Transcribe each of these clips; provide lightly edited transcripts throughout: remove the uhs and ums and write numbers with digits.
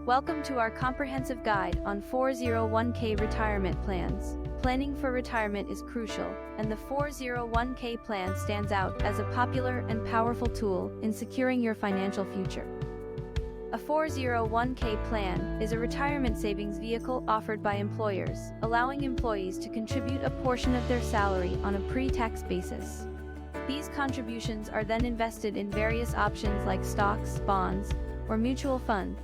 Welcome to our comprehensive guide on 401k retirement plans. Planning for retirement is crucial, and the 401k plan stands out as a popular and powerful tool in securing your financial future. A 401k plan is a retirement savings vehicle offered by employers, allowing employees to contribute a portion of their salary on a pre-tax basis. These contributions are then invested in various options like stocks, bonds, or mutual funds.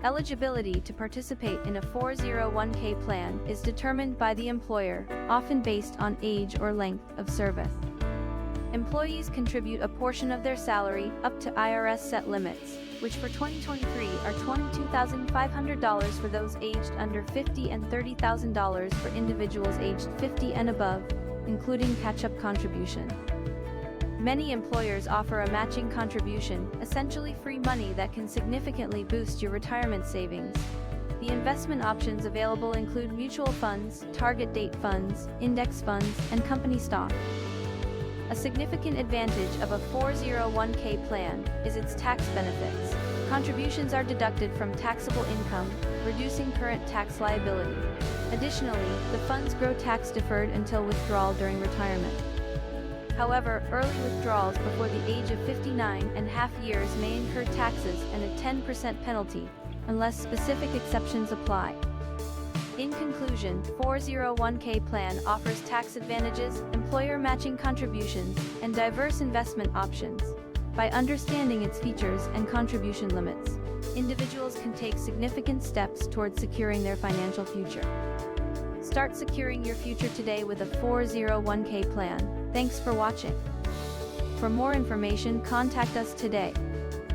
Eligibility to participate in a 401k plan is determined by the employer, often based on age or length of service. Employees contribute a portion of their salary up to IRS set limits, which for 2023 are $22,500 for those aged under 50 and $30,000 for individuals aged 50 and above, including catch-up contribution. Many employers offer a matching contribution, essentially free money that can significantly boost your retirement savings. The investment options available include mutual funds, target date funds, index funds, and company stock. A significant advantage of a 401k plan is its tax benefits. Contributions are deducted from taxable income, reducing current tax liability. Additionally, the funds grow tax-deferred until withdrawal during retirement. However, early withdrawals before the age of 59.5 years may incur taxes and a 10% penalty, unless specific exceptions apply. In conclusion, 401k plan offers tax advantages, employer matching contributions, and diverse investment options. By understanding its features and contribution limits, individuals can take significant steps towards securing their financial future. Start securing your future today with a 401k plan. Thanks for watching. For more information, contact us today.